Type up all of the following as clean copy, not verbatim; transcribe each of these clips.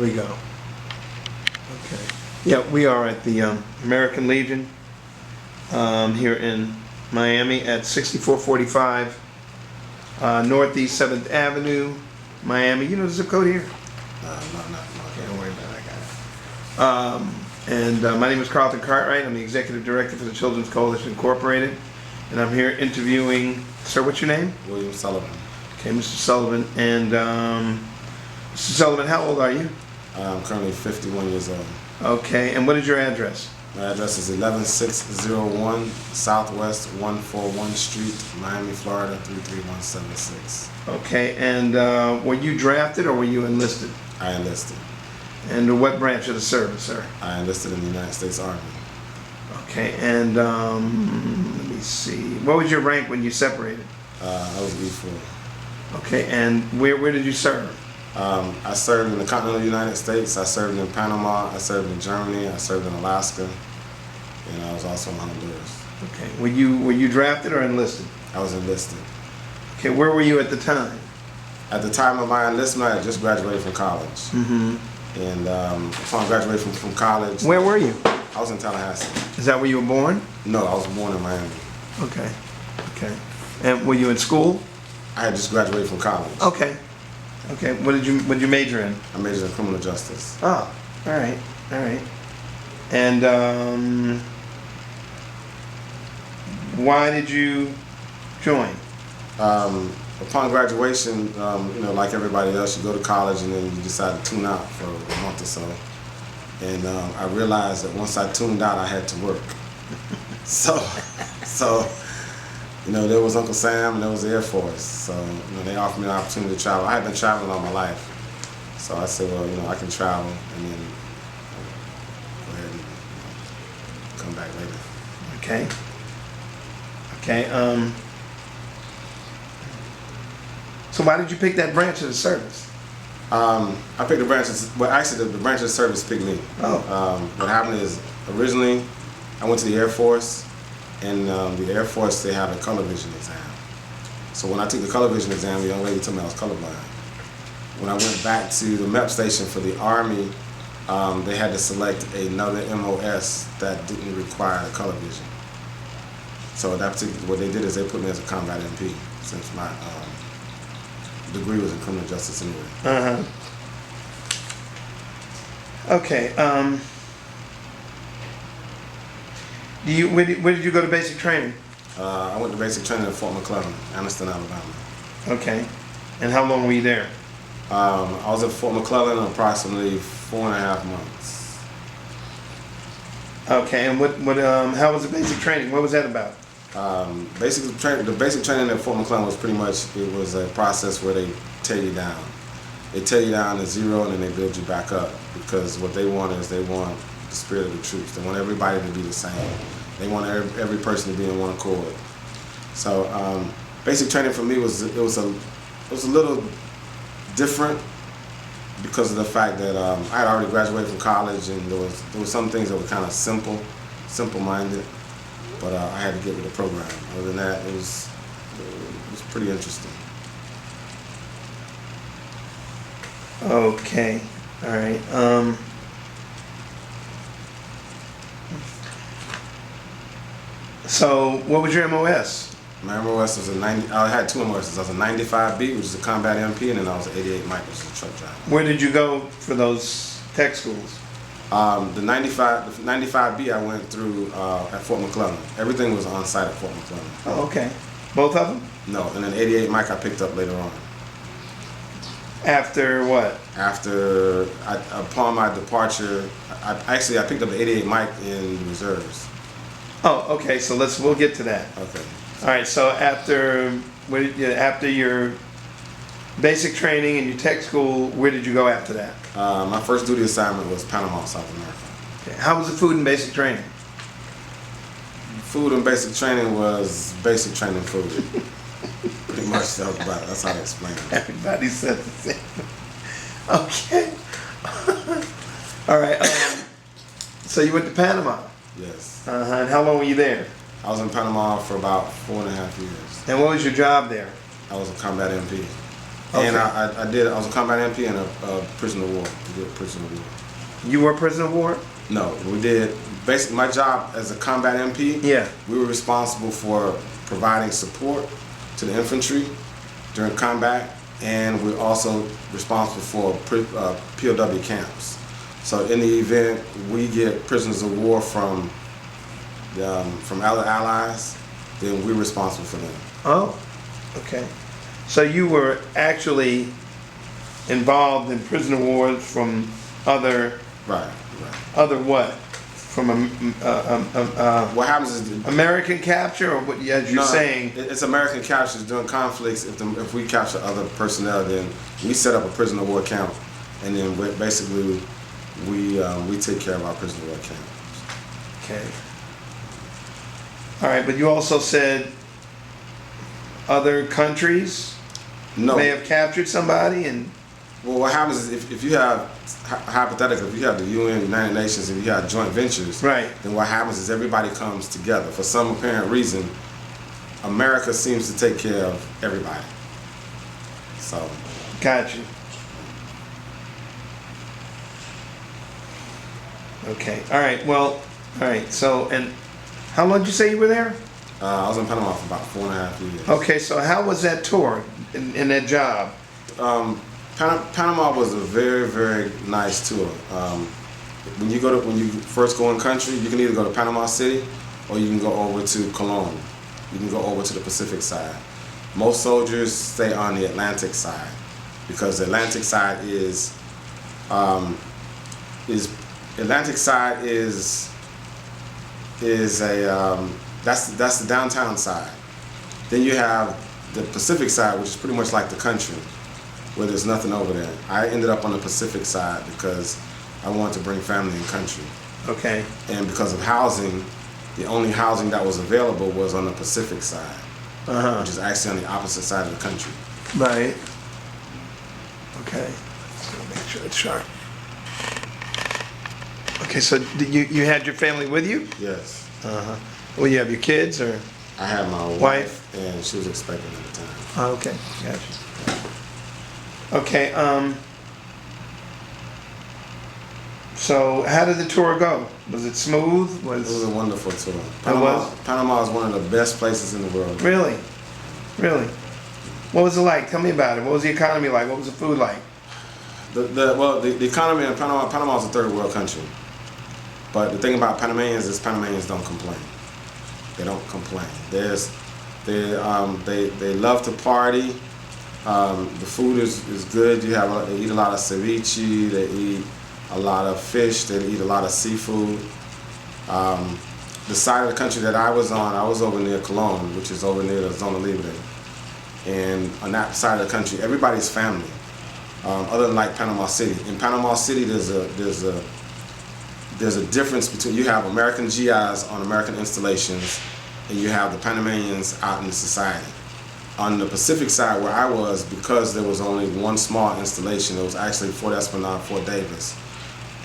Here we go. Okay. Yeah, we are at the American Legion here in Miami at 6445 Northeast 7th Avenue, Miami. You know the zip code here? No. Don't worry about it. I got it. My name is Carlton Cartwright. I'm the Executive Director for the Children's Coalition Incorporated. And I'm here interviewing, sir, what's your name? William Sullivan. Okay, Mr. Sullivan. And Mr. Sullivan, how old are you? I'm currently 51 years old. Okay, and what is your address? My address is 11601 Southwest 141 Street, Miami, Florida 33176. Okay, and were you drafted or were you enlisted? I enlisted. And what branch of the service, sir? I enlisted in the United States Army. Okay, and let me see. What was your rank when you separated? I was E4. Okay, and where did you serve? I served in the continental United States. I served in Panama. I served in Germany. I served in Alaska, and I was also in Honduras. Okay, were you drafted or enlisted? I was enlisted. Okay, where were you at the time? At the time of my enlistment, I had just graduated from college. Mm-hmm. And upon graduation from college, where were you? I was in Tallahassee. Is that where you were born? No, I was born in Miami. Okay. And were you in school? I had just graduated from college. Okay. What did you major in? I majored in criminal justice. Oh, all right. And why did you join? Upon graduation, like everybody else, you go to college and then you decide to tune out for a month or so. And I realized that once I tuned out, I had to work. So, there was Uncle Sam and there was the Air Force. So, they offered me an opportunity to travel. I had been traveling all my life. So I said, well, I can travel and then go ahead and come back later. Okay. So why did you pick that branch of the service? I picked the branches. Well, actually, the branch of the service picked me. Oh. What happened is, originally, I went to the Air Force, and the Air Force, they have a color vision exam. So when I took the color vision exam, the young lady told me I was colorblind. When I went back to the MEP station for the Army, they had to select another MOS that didn't require the color vision. So what they did is they put me as a combat MP, since my degree was in criminal justice anyway. Okay. Where did you go to basic training? I went to basic training at Fort McClellan, Anniston, Alabama. Okay. And how long were you there? I was at Fort McClellan approximately 4.5 months. Okay. And how was the basic training? What was that about? The basic training at Fort McClellan was pretty much, it was a process where they tear you down. They tear you down to zero and then they build you back up, because what they want is they want the spirit of the troops. They want everybody to be the same. They want every person to be in one accord. So basic training for me was a little different because of the fact that I had already graduated from college, and there was some things that were kind of simple-minded. But I had to get with the program. Other than that, it was pretty interesting. Okay, all right. So, what was your MOS? My MOS was I had two MOSs. I was a 95B, which is a combat MP, and then I was an 88 Mike, which is a truck driver. Where did you go for those tech schools? The 95B I went through at Fort McClellan. Everything was on site at Fort McClellan. Oh, okay. Both of them? No, and then 88 Mike I picked up later on. After what? Upon my departure, I picked up the 88 Mike in the reserves. Oh, okay. So we'll get to that. Okay. All right. So after your basic training and your tech school, where did you go after that? My first duty assignment was Panama, South America. Okay. How was the food in basic training? Food in basic training was basic training food. Pretty much that's how to explain it. Everybody says the same. Okay. All right. So you went to Panama? Yes. And how long were you there? I was in Panama for about 4.5 years. And what was your job there? I was a combat MP. And Okay. I was a combat MP and a prisoner of war. We did prisoner of war. You were a prisoner of war? No, we did. Basically, my job as a combat MP, Yeah. we were responsible for providing support to the infantry during combat, and we're also responsible for POW camps. So in the event we get prisoners of war from other allies, then we're responsible for them. Oh, okay. So you were actually involved in prisoner wars from other Right. what? From What happens is American capture, or what? As you're saying? it's American captures during conflicts. If we capture other personnel, then we set up a prisoner of war camp, and then basically we take care of our prisoner of war camp. Okay. All right, but you also said other countries No. may have captured somebody, and Well, what happens is if you have, hypothetically, if you have the UN, United Nations, and you have joint ventures, right. then what happens is everybody comes together. For some apparent reason, America seems to take care of everybody. So, Got you. Okay. All right. Well. All right. So, and how long did you say you were there? I was in Panama for about 4.5 years. Okay. So, how was that tour in that job? Panama was a very, very nice tour. When you first go in country, you can either go to Panama City or you can go over to Cologne. You can go over to the Pacific side. Most soldiers stay on the Atlantic side because the Atlantic side is that's the downtown side. Then you have the Pacific side, which is pretty much like the country, where there's nothing over there. I ended up on the Pacific side because I wanted to bring family and country. Okay. And because of housing, the only housing that was available was on the Pacific side, which is actually on the opposite side of the country. Right. Okay. So make sure it's sharp. Okay. So you had your family with you? Yes. Well, you have your kids, or? I had my wife, and she was expecting at the time. Oh, okay. Gotcha. Okay. So how did the tour go? Was it smooth? It was a wonderful tour. was? Panama is one of the best places in the world. Really? Really? What was it like? Tell me about it. What was the economy like? What was the food like? The economy in Panama is a third world country. But the thing about Panamanians is Panamanians don't complain. They don't complain. They love to party. The food is good. They eat a lot of ceviche. They eat a lot of fish. They eat a lot of seafood. The side of the country that I was on, I was over near Cologne, which is over near the Zona Libre. And on that side of the country, everybody's family. Other than like Panama City. In Panama City, there's a difference between, you have American GIs on American installations, and you have the Panamanians out in society. On the Pacific side where I was, because there was only one small installation, it was actually Fort Esplanade, Fort Davis,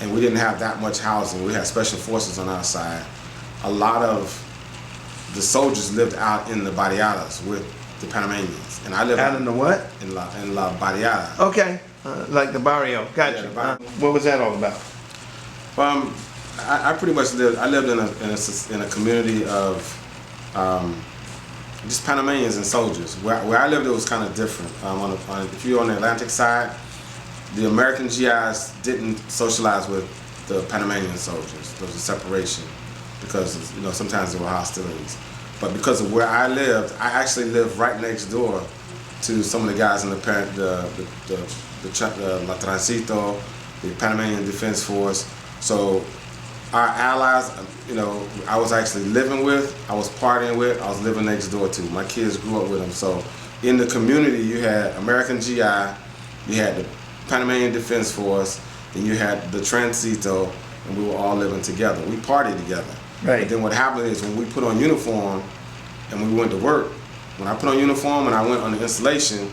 and we didn't have that much housing. We had special forces on our side. A lot of the soldiers lived out in the barriadas with the Panamanians, and I lived Out in the what? in La Barriada. Okay. Like the barrio. Gotcha. Yeah, the barrio. What was that all about? I pretty much lived. I lived in a community of just Panamanians and soldiers. Where I lived, it was kind of different. If you're on the Atlantic side, the American GIs didn't socialize with the Panamanian soldiers. There was a separation because sometimes there were hostilities. But because of where I lived, I actually lived right next door to some of the guys in the La Transito, the Panamanian Defense Force. So our allies, I was actually living with, I was partying with, I was living next door to. My kids grew up with them. So in the community, you had American GI, you had the Panamanian Defense Force, and you had the Transito, and we were all living together. We partied together. Right. But then what happened is when we put on uniform and we went to work, when I put on uniform and I went on the installation,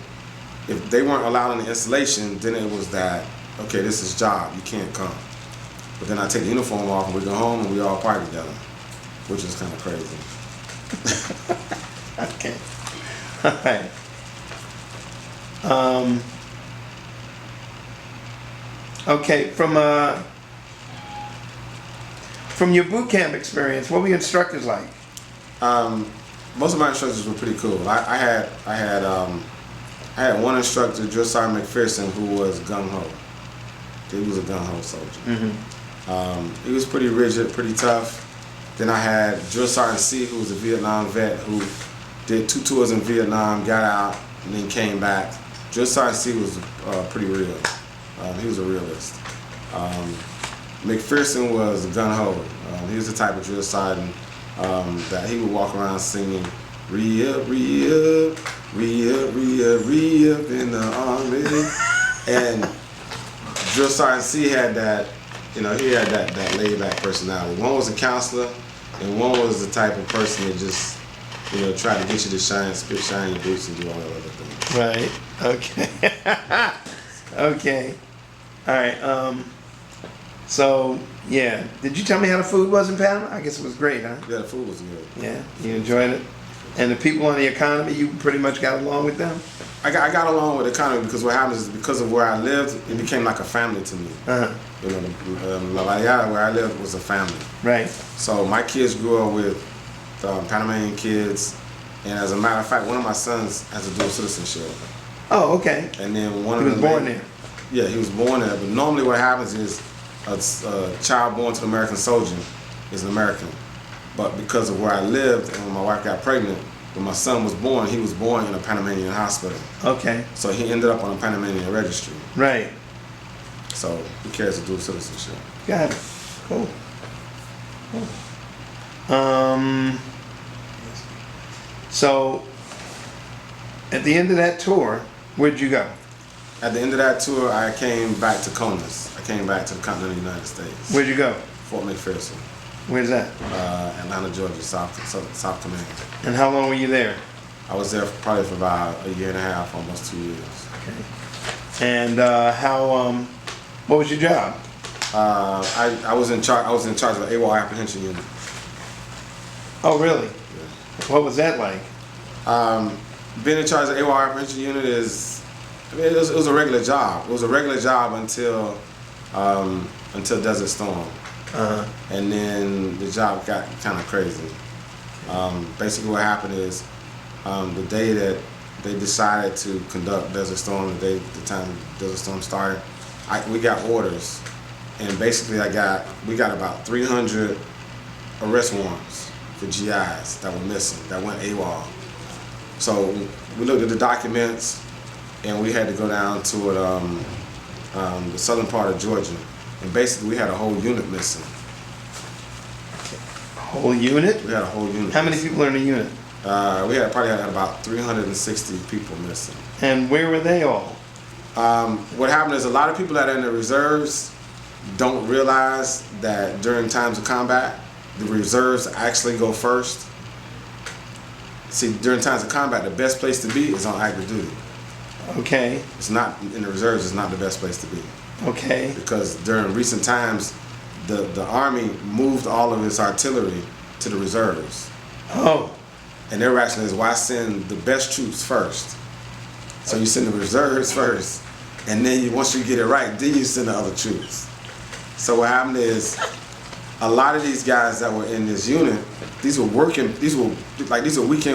if they weren't allowed on the installation, then it was that, okay, this is job, you can't come. But then I take the uniform off and we go home and we all party together, which is kind of crazy. Okay. All right. Okay, from your boot camp experience, what were your instructors like? Most of my instructors were pretty cool. I had one instructor, Drill Sergeant McPherson, who was gung ho. He was a gung ho soldier. He was pretty rigid, pretty tough. Then I had Drill Sergeant C, who was a Vietnam vet who did 2 tours in Vietnam, got out, and then came back. Drill Sergeant C was pretty real. He was a realist. McPherson was gung ho. He was the type of drill sergeant that he would walk around singing, re-up, re-up, re-up, re-up, re-up in the army. And Drill Sergeant C had that, he had that laid-back personality. One was a counselor, and one was the type of person that just, try to get you to shine your boots and do all that other things. Right. Okay. Okay. All right. So, yeah. Did you tell me how the food was in Panama? I guess it was great, huh? Yeah, the food was good. Yeah. You enjoyed it? And the people on the economy, you pretty much got along with them? I got along with the economy because what happens is because of where I lived, it became like a family to me. Uh-huh. La Valleja, where I lived, was a family. Right. So my kids grew up with Panamanian kids, and as a matter of fact, one of my sons has a dual citizenship. Oh, okay. And then one of He was them born there. Yeah, he was born there. But normally what happens is a child born to an American soldier is an American. But because of where I lived and when my wife got pregnant, when my son was born, he was born in a Panamanian hospital. Okay. So he ended up on a Panamanian registry. Right. So he carries a dual citizenship. Got it. Cool. So, at the end of that tour, where'd you go? At the end of that tour, I came back to CONUS. I came back to the continental United States. Where'd you go? Fort McPherson. Where's that? Atlanta, Georgia, South Command. And how long were you there? I was there probably for about a year and a half, almost 2 years. Okay. And what was your job? I was in charge. I was in charge of the AWOL apprehension unit. Oh, really? Yeah. What was that like? Being in charge of the AWOL apprehension unit it was a regular job. It was a regular job until Desert Storm. Uh-huh. And then the job got kind of crazy. Basically what happened is the day that they decided to conduct Desert Storm, the time Desert Storm started, we got orders. And basically we got about 300 arrest warrants for GIs that were missing, that went AWOL. So we looked at the documents and we had to go down to the southern part of Georgia. And basically we had a whole unit missing. Whole unit? We had a whole unit. How many people are in a unit? We probably had about 360 people missing. And where were they all? What happened is a lot of people that are in the reserves don't realize that during times of combat, the reserves actually go first. See, during times of combat, the best place to be is on active duty. Okay. It's not in the reserves. It's not the best place to be. Okay. Because during recent times, the Army moved all of its artillery to the reserves. Oh. And their rationale is, why send the best troops first? So you send the reserves first, and then once you get it right, then you send the other troops. So what happened is, a lot of these guys that were in this unit, these were weekend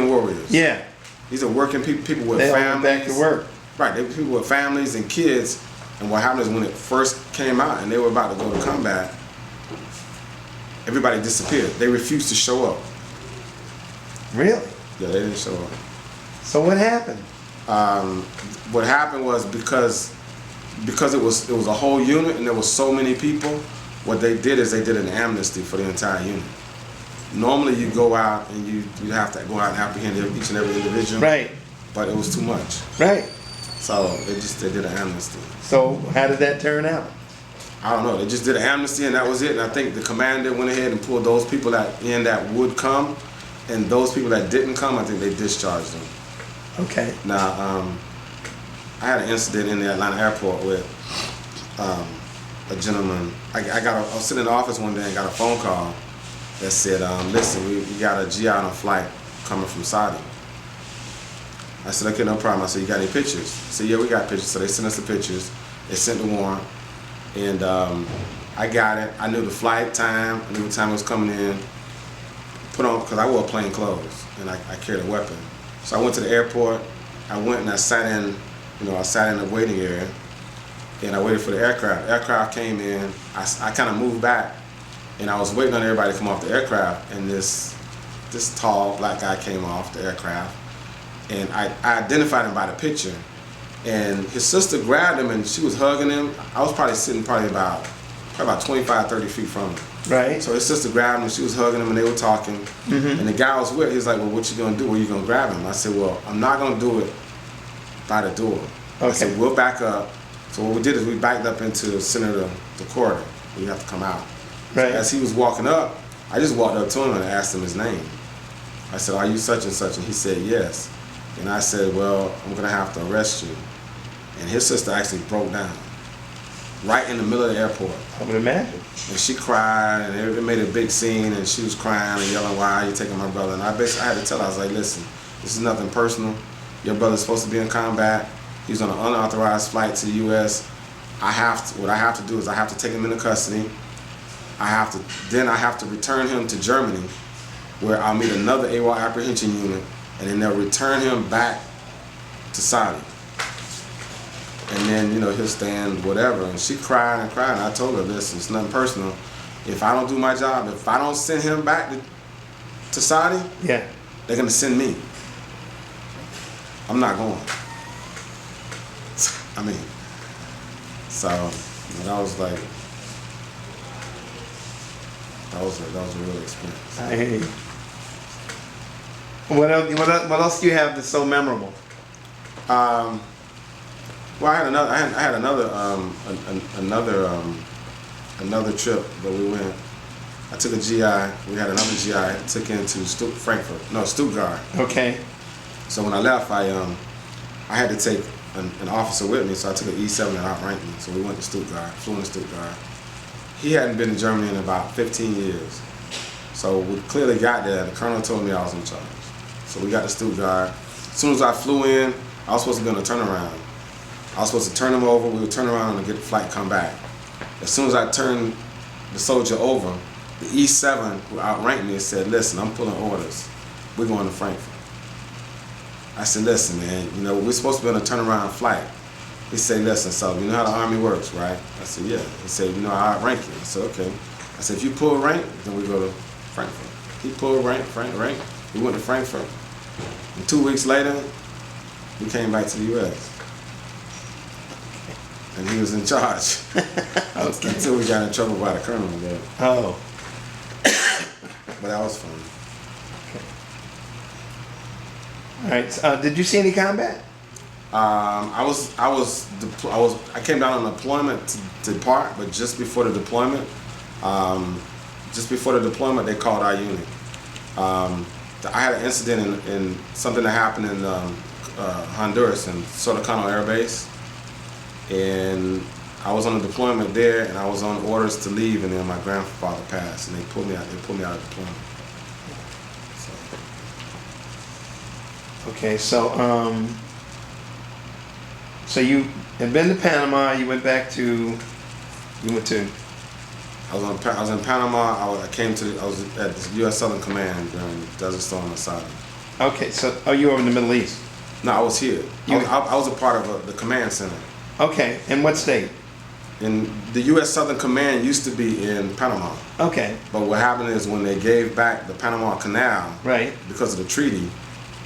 warriors. Yeah. These are working people with they families. They back to work. Right, they were people with families and kids. And what happened is when it first came out and they were about to go to combat, everybody disappeared. They refused to show up. Really? Yeah, they didn't show up. So what happened? What happened was because it was a whole unit and there was so many people, what they did is they did an amnesty for the entire unit. Normally you go out and you have to go out and apprehend each and every individual. Right. But it was too much. Right. So they did an amnesty. So how did that turn out? I don't know. They just did an amnesty and that was it. And I think the commander went ahead and pulled those people that would come, and those people that didn't come, I think they discharged them. Okay. Now, I had an incident in the Atlanta airport with a gentleman. I was sitting in the office one day and got a phone call that said, listen, we got a GI on a flight coming from Saudi. I said, okay, no problem. I said, you got any pictures? I said, yeah, we got pictures. So they sent us the pictures. They sent the warrant. And I got it. I knew the flight time. I knew what time it was coming in. Put on, because I wore plain clothes and I carried a weapon. So I went to the airport. I went and I sat in, I sat in the waiting area and I waited for the aircraft. The aircraft came in. I kind of moved back and I was waiting on everybody to come off the aircraft, and this tall black guy came off the aircraft, and I identified him by the picture. And his sister grabbed him and she was hugging him. I was probably sitting about 25, 30 feet from him. Right. So his sister grabbed him and she was hugging him and they were talking. Mm-hmm. And the guy I was with, he was like, well, what you gonna do? Where you gonna grab him? I said, well, I'm not gonna do it by the door. Okay. I said, we'll back up. So what we did is we backed up into the center of the corridor. You have to come out. Right. So as he was walking up, I just walked up to him and asked him his name. I said, are you such and such? And he said, yes. And I said, well, I'm gonna have to arrest you. And his sister actually broke down right in the middle of the airport. I would imagine. And she cried, and it made a big scene, and she was crying and yelling, why are you taking my brother? And I had to tell her, I was like, listen, this is nothing personal. Your brother's supposed to be in combat. He's on an unauthorized flight to the U.S. What I have to do is I have to take him into custody. I have to return him to Germany, where I'll meet another AWOL apprehension unit, and then they'll return him back to Saudi. And then, he'll stand whatever. And she cried and cried. And I told her, listen, it's nothing personal. If I don't do my job, if I don't send him back to Saudi, yeah, they're going to send me. I'm not going. So that was like, that was a real experience. I hear you. What else do you have that's so memorable? Well, I had another trip that we went. I took a GI. We had another GI. Took into Stuttgart. Okay. So when I left, I had to take an officer with me. So I took an E7 that outranked me. So we went to Stuttgart. Flew into Stuttgart. He hadn't been to Germany in about 15 years. So we clearly got there. The colonel told me I was in charge. So we got to Stuttgart. As soon as I flew in, I was supposed to be on a turnaround. I was supposed to turn him over. We would turn around and get the flight, come back. As soon as I turned the soldier over, the E7 who outranked me said, listen, I'm pulling orders. We're going to Frankfurt. I said, listen, man, we're supposed to be on a turnaround flight. He said, listen, so you know how the Army works, right? I said, yeah. He said, I outrank you. I said, okay. I said, if you pull rank, then we go to Frankfurt. He pulled rank. We went to Frankfurt. And 2 weeks later, we came back to the U.S. And he was in charge. Okay. Until we got in trouble by the colonel. Yeah. Oh. But that was fun. Okay. All right. Did you see any combat? I came down on deployment to depart, but just before the deployment, they called our unit. I had an incident in something that happened in Honduras in Sotocano Air Base. And I was on a deployment there, and I was on orders to leave, and then my grandfather passed, and they pulled me out. They pulled me out of deployment. Okay, so you had been to Panama. You went to. I was in Panama. I was at the U.S. Southern Command during Desert Storm Assad. Okay, so you were in the Middle East? No, I was here. I was a part of the command center. Okay, in what state? And the U.S. Southern Command used to be in Panama. Okay. But what happened is when they gave back the Panama Canal, right, because of the treaty,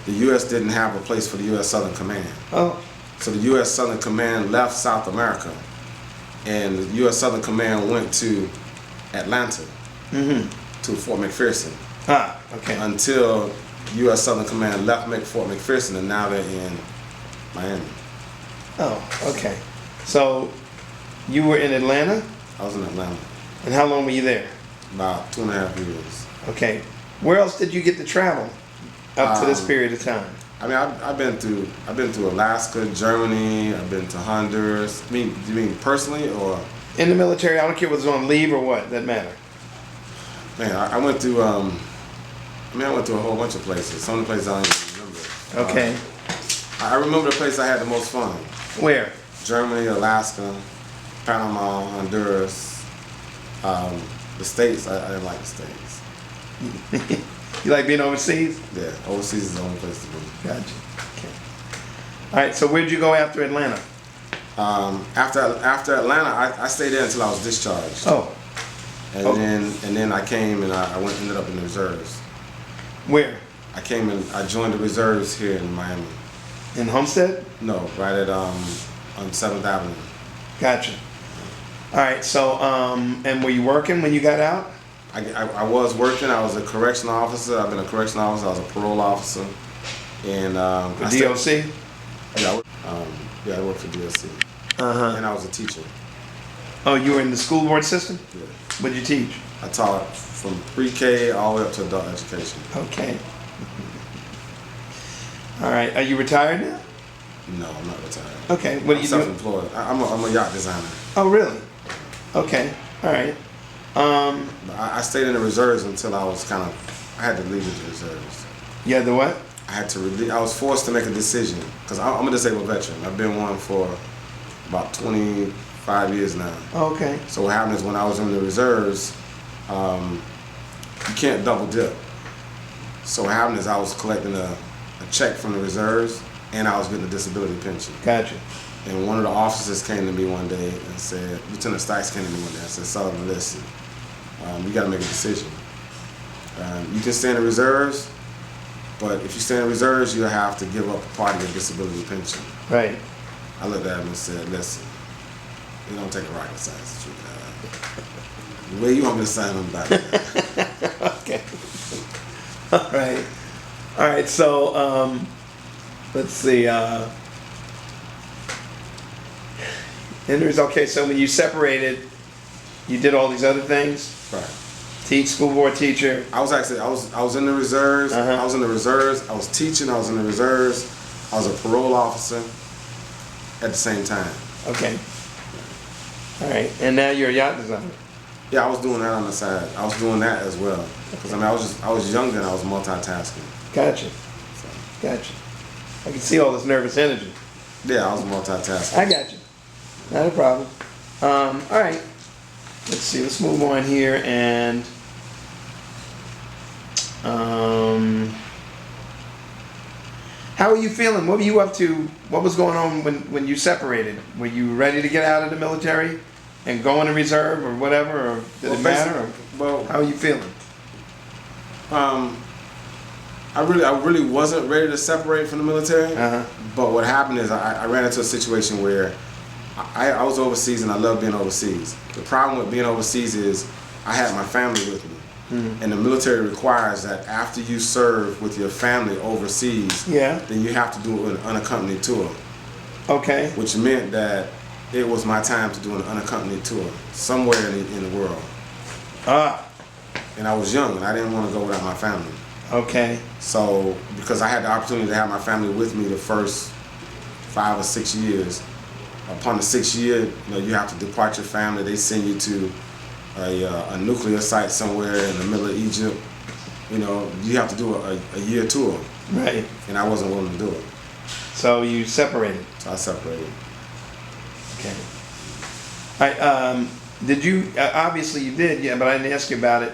the U.S. didn't have a place for the U.S. Southern Command. Oh. So the U.S. Southern Command left South America, and the U.S. Southern Command went to Atlanta, to Fort McPherson. Ah, okay. Until U.S. Southern Command left Fort McPherson, and now they're in Miami. Oh, okay. So you were in Atlanta? I was in Atlanta. And how long were you there? About 2.5 years. Okay. Where else did you get to travel up to this period of time? I mean, I've been to Alaska, Germany. I've been to Honduras. Do you mean personally or? In the military, I don't care whether it's on leave or what. Doesn't matter. Man, I went to. I went to a whole bunch of places. Some of the places I don't even remember. Okay. I remember the place I had the most fun. Where? Germany, Alaska, Panama, Honduras. The States, I didn't like the States. You like being overseas? Yeah, overseas is the only place to be. Gotcha. Okay. All right. So where'd you go after Atlanta? After Atlanta, I stayed there until I was discharged. Oh. And then I came and I ended up in the reserves. Where? I came and I joined the reserves here in Miami. In Homestead? No, right at on 7th Avenue. Gotcha. All right. So and were you working when you got out? I was working. I was a correctional officer. I've been a correctional officer. I was a parole officer. And For DOC? I worked for DOC. And I was a teacher. Oh, you were in the school board system? Yeah. What'd you teach? I taught from pre-K all the way up to adult education. Okay. All right. Are you retired now? No, I'm not retired. Okay. What do you do? Self-employed. I'm a yacht designer. Oh, really? Okay. All right. But I stayed in the reserves until I had to leave the reserves. You had the what? I was forced to make a decision because I'm a disabled veteran. I've been one for about 25 years now. Oh, okay. So what happened is when I was in the reserves, you can't double dip. So what happened is I was collecting a check from the reserves and I was getting a disability pension. Gotcha. And one of the officers came to me one day and said, Lieutenant Stites came to me one day and said, Sullivan, listen, you got to make a decision. You can stay in the reserves, but if you stay in the reserves, you'll have to give up a part of your disability pension. Right. I looked at him and said, listen, you don't take a rocket science to figure that out. The way you want me to sign them back. Okay. All right. All right. So, let's see. Okay. So when you separated, you did all these other things. Right. Teach, school board teacher. I was in the reserves. I was in the reserves. I was teaching. I was in the reserves. I was a parole officer at the same time. Okay. All right. And now you're a yacht designer. Yeah, I was doing that on the side. I was doing that as well. Because I was younger and I was multitasking. Gotcha. So, Gotcha. I can see all this nervous energy. yeah, I was multitasking. I got you. Not a problem. All right. Let's see. Let's move on here and how are you feeling? What were you up to? What was going on when you separated? Were you ready to get out of the military and go in the reserve or whatever, or did it matter? Or how are you feeling? I really wasn't ready to separate from the military. But what happened is I ran into a situation where I was overseas and I love being overseas. The problem with being overseas is I had my family with me. And the military requires that after you serve with your family overseas, then you have to do an unaccompanied tour. Okay. Which meant that it was my time to do an unaccompanied tour somewhere in the world. And I was young and I didn't want to go without my family. Okay. So because I had the opportunity to have my family with me the first 5 or 6 years, upon the 6th year, you have to depart your family. They send you to a nuclear site somewhere in the middle of Egypt. You have to do a year tour. Right. And I wasn't willing to do it. So you separated. So I separated. Okay. All right. Did you? Obviously you did. Yeah, but I didn't ask you about it.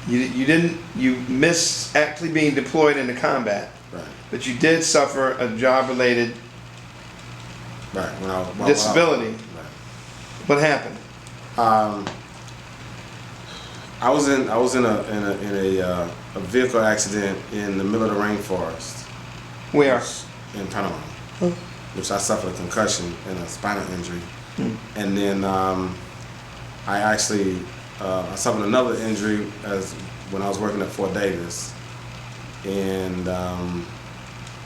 You didn't. You missed actually being deployed into combat. Right. But you did suffer a job-related disability. What happened? I was in a vehicle accident in the middle of the rainforest. Where? In Panama. Which I suffered a concussion and a spinal injury. And then I suffered another injury when I was working at Fort Davis. And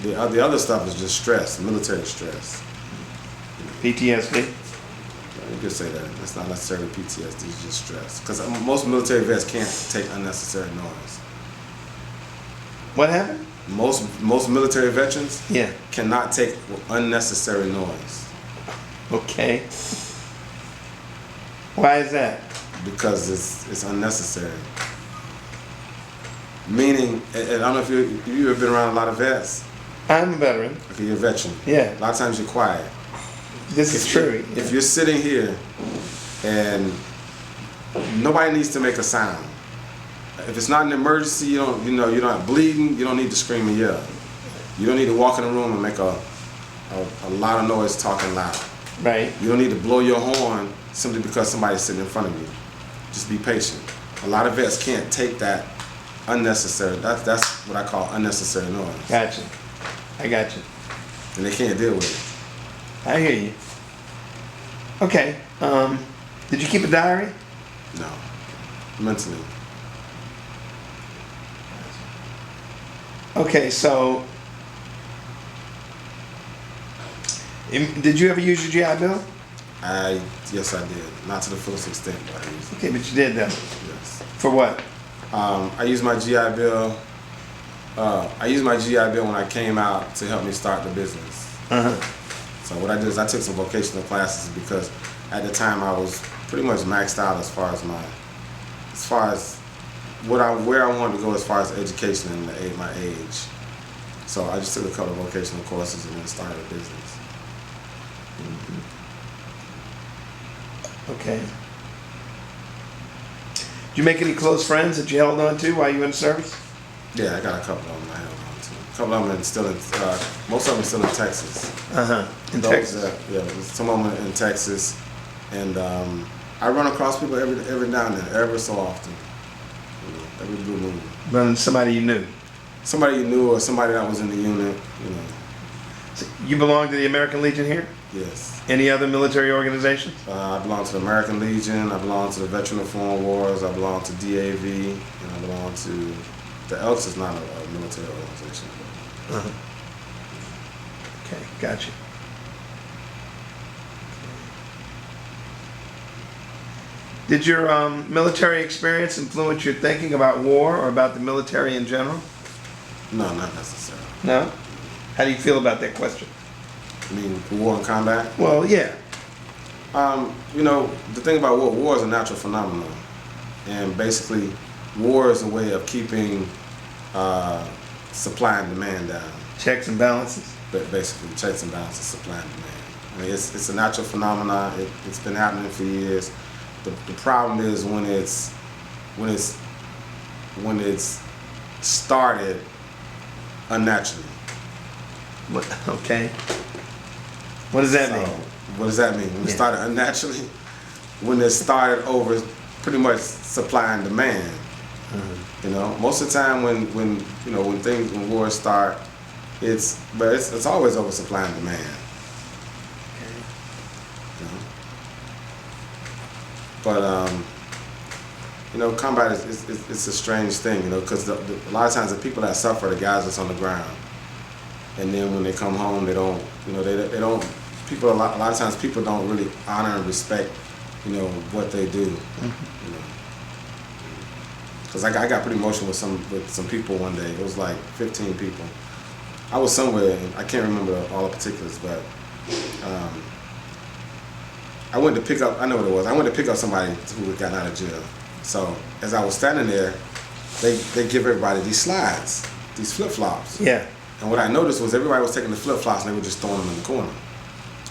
the other stuff is just stress, military stress. PTSD? You could say that. It's not necessarily PTSD, it's just stress. Because most military vets can't take unnecessary noise. What happened? Most military veterans Yeah. cannot take unnecessary noise. Okay. Why is that? Because it's unnecessary. Meaning, and I don't know if you've ever been around a lot of vets, I'm a veteran. Okay, you're a veteran. Yeah. A lot of times you're quiet. This is true. If you're sitting here and nobody needs to make a sound. If it's not an emergency, you're not bleeding, you don't need to scream and yell. You don't need to walk in the room and make a lot of noise talking loud. Right. You don't need to blow your horn simply because somebody's sitting in front of you. Just be patient. A lot of vets can't take that unnecessary, that's what I call unnecessary noise. Gotcha. I got you. And they can't deal with it. I hear you. Okay. Did you keep a diary? No. Mentally. Okay, so did you ever use your GI Bill? Yes, I did. Not to the fullest extent, but I used it. Okay, but you did though. Yes. For what? I used my GI Bill. I used my GI Bill when I came out to help me start the business. Uh-huh. So what I did is I took some vocational classes because at the time I was pretty much maxed out as far as where I wanted to go as far as education and my age. So I just took a couple of vocational courses and then started a business. Mm-hmm. Okay. Did you make any close friends that you held on to while you were in service? Yeah, I got a couple of them I held on to. A couple of them are still in, most of them are still in Texas. Uh-huh. In Texas? Yeah, some of them are in Texas. And I run across people every now and then, every so often. You know, every blue moon. Running somebody you knew? Somebody you knew or somebody that was in the unit, you know. So you belong to the American Legion here? Yes. Any other military organizations? I belong to the American Legion, I belong to the Veteran of Foreign Wars, I belong to DAV, and I belong to, the Elks is not a military organization. Uh-huh. Okay, gotcha. Did your military experience influence your thinking about war or about the military in general? No, not necessarily. No? How do you feel about that question? I mean, war and combat? Well, yeah. You know, the thing about war is a natural phenomenon. And basically, war is a way of keeping supply and demand down. Checks and balances? But basically, checks and balances, supply and demand. I mean, it's a natural phenomenon. It's been happening for years. The problem is when it's started unnaturally. What? Okay. What does that mean? What does that mean? When it started unnaturally, when it started over pretty much supply and demand. Mm-hmm. You know, most of the time when wars start, it's always over supply and demand. Okay. You know? But you know, combat is it's a strange thing, you know, because a lot of times the people that suffer are the guys that's on the ground, and then when they come home, they don't, you know, they don't. People a lot of times people don't really honor and respect, you know, what they do. Mm-hmm. You know, because I got pretty emotional with some people one day. It was like 15 people. I was somewhere, and I can't remember all the particulars, but I went to pick up. I know what it was. I went to pick up somebody who had gotten out of jail. So as I was standing there, they give everybody these slides, these flip-flops. Yeah. And what I noticed was everybody was taking the flip-flops and they were just throwing them in the corner.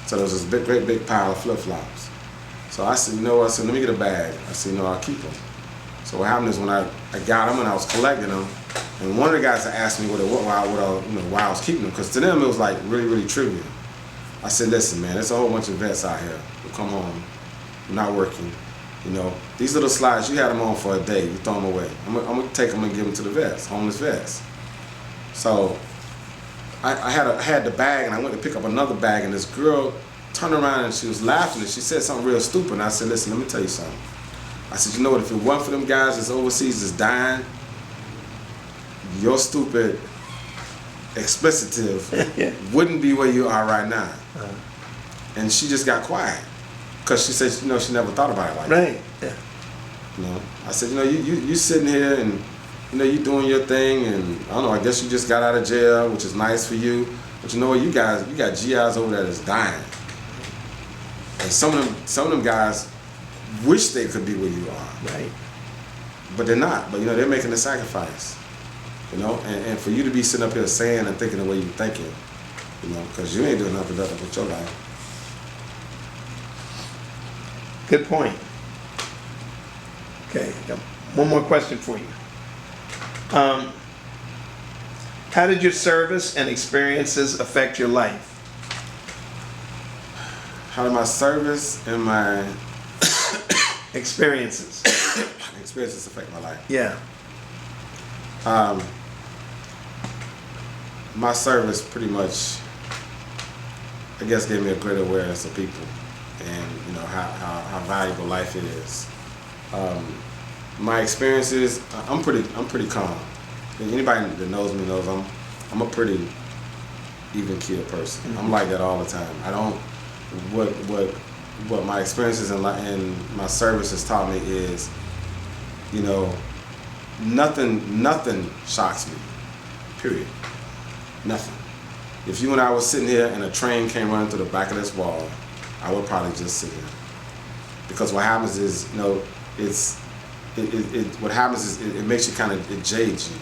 So there was this great big pile of flip-flops. So I said, you know what? I said, let me get a bag. I said, you know, I'll keep them. So what happened is when I got them and I was collecting them, and one of the guys asked me why I was keeping them, because to them it was like really, really trivial. I said, listen, man, there's a whole bunch of vets out here who come home, not working. You know, these little slides, you had them on for a day, you throw them away. I'm gonna take them and give them to the vets, homeless vets. So I had the bag, and I went to pick up another bag, and this girl turned around and she was laughing, and she said something real stupid. And I said, listen, let me tell you something. I said, you know what, if it wasn't for them guys that's overseas that's dying, your stupid explicitive wouldn't be where you are right now. And she just got quiet, because she said, you know, she never thought about it like that. Right. Yeah. You know, I said, you know, you sitting here and, you know, you doing your thing, and I don't know, I guess you just got out of jail, which is nice for you. But you know what, you got GIs over there that's dying. And some of them guys wish they could be where you are. Right. But they're not. But you know, they're making the sacrifice. You know, and for you to be sitting up here saying and thinking the way you're thinking, you know, because you ain't doing nothing productive with your life. Good point. Okay, got one more question for you. How did your service and experiences affect your life? How did my service and my Experiences. experiences affect my life? Yeah. My service pretty much, I guess, gave me a great awareness of people and, you know, how valuable life is. My experiences, I'm pretty calm. Anybody that knows me knows I'm a pretty even keel person. Mm-hmm. I'm like that all the time. I don't. What my experiences and my service has taught me is, you know, nothing shocks me. Period. Nothing. If you and I was sitting here and a train came running through the back of this wall, I would probably just sit here. Because what happens is, you know, what happens is it makes you kind of, it jades you.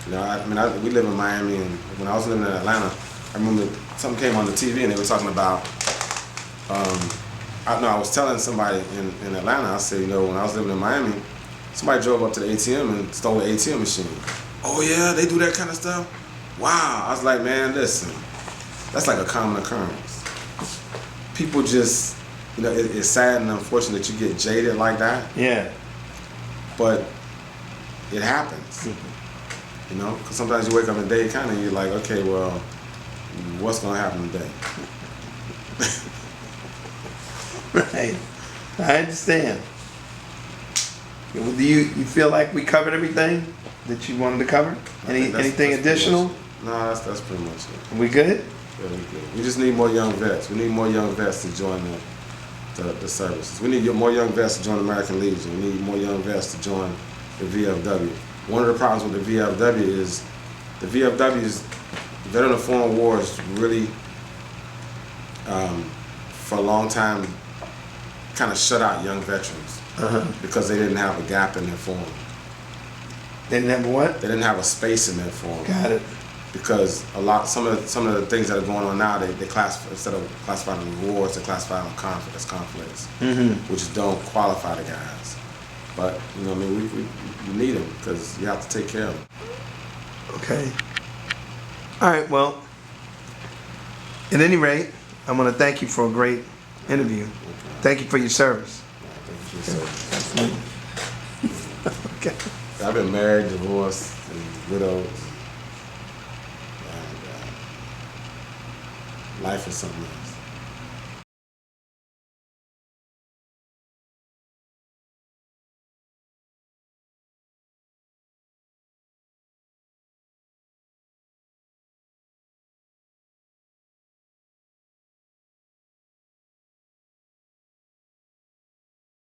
You know, we live in Miami, and when I was living in Atlanta, I remember something came on the TV and they were talking about. I was telling somebody in Atlanta. I said, you know, when I was living in Miami, somebody drove up to the ATM and stole the ATM machine. Oh yeah, they do that kind of stuff. Wow. I was like, man, listen, that's like a common occurrence. People just, you know, it's sad and unfortunate that you get jaded like that. Yeah. But it happens. You know, because sometimes you wake up in the day kind of you're like, okay, well, what's gonna happen today? Right. I understand. Do you feel like we covered everything that you wanted to cover? Anything additional? No, that's pretty much it. Are we good? Yeah, we good. We just need more young vets. We need more young vets to join the services. We need more young vets to join the American Legion. We need more young vets to join the VFW. One of the problems with the VFW is the VFW's Veteran of Foreign Wars really, for a long time, kind of shut out young veterans because they didn't have a gap in their form. They didn't have what? They didn't have a space in their form. Got it. Because some of the things that are going on now, they classify, instead of classifying them as wars, they classify them as conflicts, which don't qualify the guys. But you know, I mean, we need them because you have to take care of them. Okay. All right. Well, at any rate, I want to thank you for a great interview. Okay. Thank you for your service. Thank you for your service. Okay. I've been married, divorced, and widowed. And life is something else.